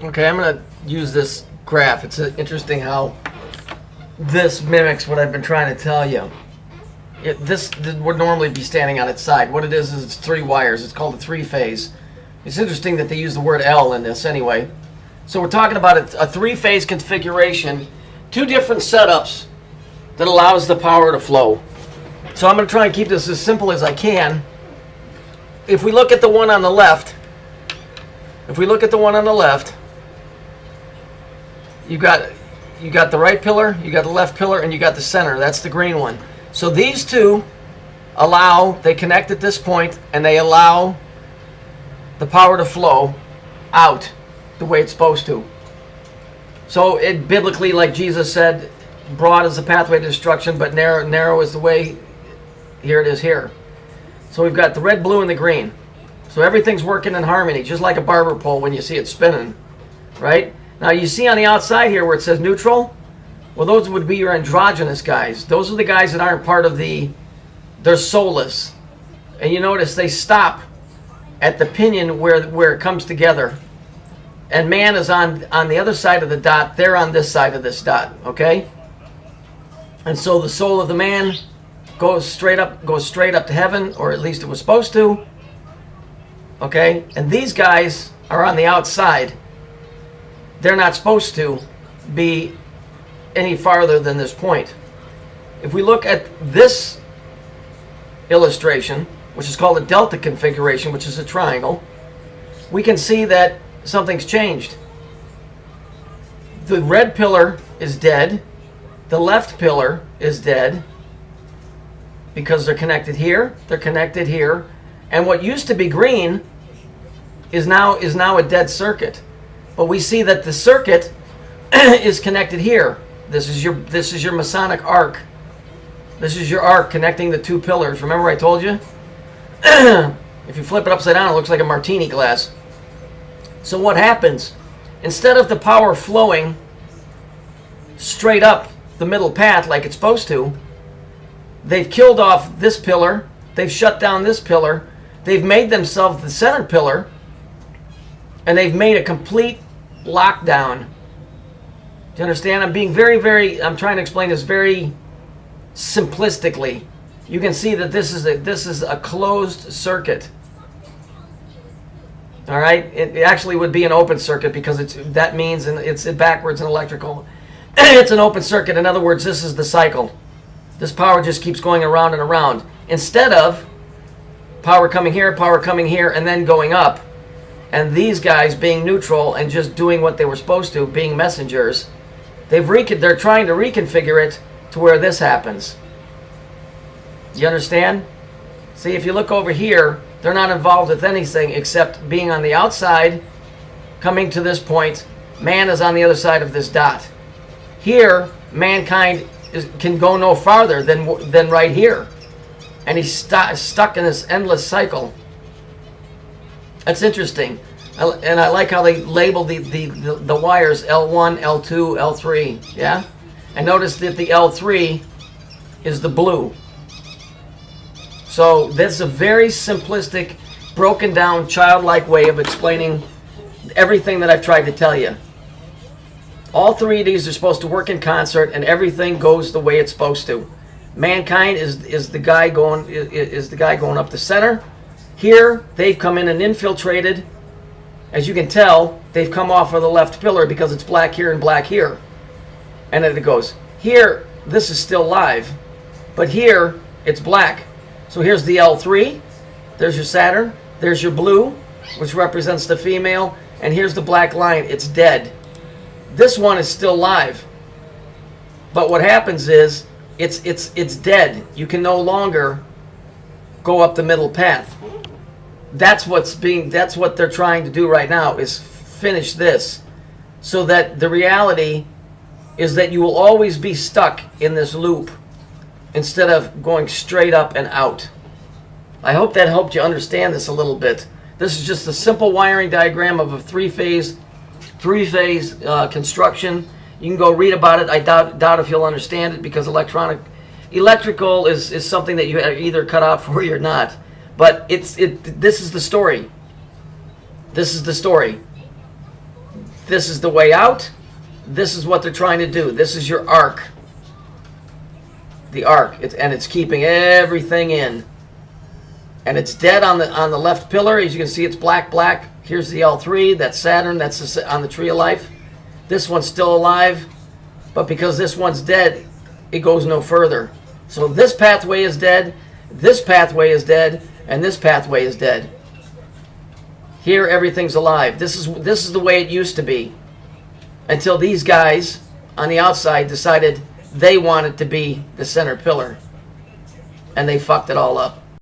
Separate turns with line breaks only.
Okay, I'm going to use this graph. It's interesting how this mimics what I've been trying to tell you. This would normally be standing on its side. What it is it's 3 wires. It's called a 3-phase. It's interesting that they use the word L in this anyway. So we're talking about a 3-phase configuration, 2 different setups that allows the power to flow. So I'm going to try and keep this as simple as I can. If we look at the one on the left, you got the right pillar, you got the left pillar, and you got the center. That's the green one. So these two they connect at this point, and they allow the power to flow out the way it's supposed to. So it biblically, like Jesus said, broad is the pathway to destruction, but narrow is the way. Here it is here. So we've got the red, blue, and the green. So everything's working in harmony, just like a barber pole when you see it spinning, right? Now you see on the outside here where it says neutral. Well, those would be your androgynous guys. Those are the guys that aren't part of they're soulless. And you notice they stop at the pinion where it comes together. And man is on the other side of the dot. They're on this side of this dot, okay? And so the soul of the man goes straight up to heaven, or at least it was supposed to. Okay? And these guys are on the outside. They're not supposed to be any farther than this point. If we look at this illustration, which is called a delta configuration, which is a triangle, we can see that something's changed. The red pillar is dead. The left pillar is dead because they're connected here, and what used to be green is now a dead circuit. But we see that the circuit is connected here. This is your Masonic arc. This is your arc connecting the 2 pillars. Remember I told you? If you flip it upside down, it looks like a martini glass. So what happens? Instead of the power flowing straight up the middle path like it's supposed to, they've killed off this pillar. They've shut down this pillar. They've made themselves the center pillar. And they've made a complete lockdown. Do you understand? I'm being I'm trying to explain this very simplistically. You can see that this is a closed circuit. All right? It actually would be an open circuit because that means, and it's backwards in electrical. It's an open circuit. In other words, this is the cycle. This power just keeps going around and around. Instead of power coming here, and then going up, and these guys being neutral and just doing what they were supposed to, being messengers, they're trying to reconfigure it to where this happens. You understand? See, if you look over here, they're not involved with anything except being on the outside, coming to this point. Man is on the other side of this dot. Here, mankind can go no farther than right here. And he's stuck in this endless cycle. That's interesting. And I like how they label the wires L1, L2, L3. Yeah? And notice that the L3 is the blue. So this is a very simplistic, broken down, childlike way of explaining everything that I've tried to tell you. All 3 of these are supposed to work in concert, and everything goes the way it's supposed to. Mankind is the guy going up the center. Here they've come in and infiltrated. As you can tell, they've come off of the left pillar because it's black here and black here. And then it goes here. This is still live, but here it's black. So here's the L3. There's your Saturn. There's your blue, which represents the female, and here's the black line. It's dead. This one is still live. But what happens is it's dead. You can no longer go up the middle path. That's what they're trying to do right now, is finish this, so that the reality is that you will always be stuck in this loop instead of going straight up and out. I hope that helped you understand this a little bit. This is just a simple wiring diagram of a three-phase construction. You can go read about it. I doubt if you'll understand it, because electrical is something that you either cut out for you or not. But this is the story. This is the story. This is the way out. This is what they're trying to do. This is your arc. The arc. And it's keeping everything in. And it's dead on the left pillar. As you can see, it's black, black. Here's the L3. That's Saturn. That's on the tree of life. This one's still alive. But because this one's dead, it goes no further. So this pathway is dead. This pathway is dead. And this pathway is dead. Here, everything's alive. This is the way it used to be. Until these guys on the outside decided they wanted to be the center pillar. And they fucked it all up.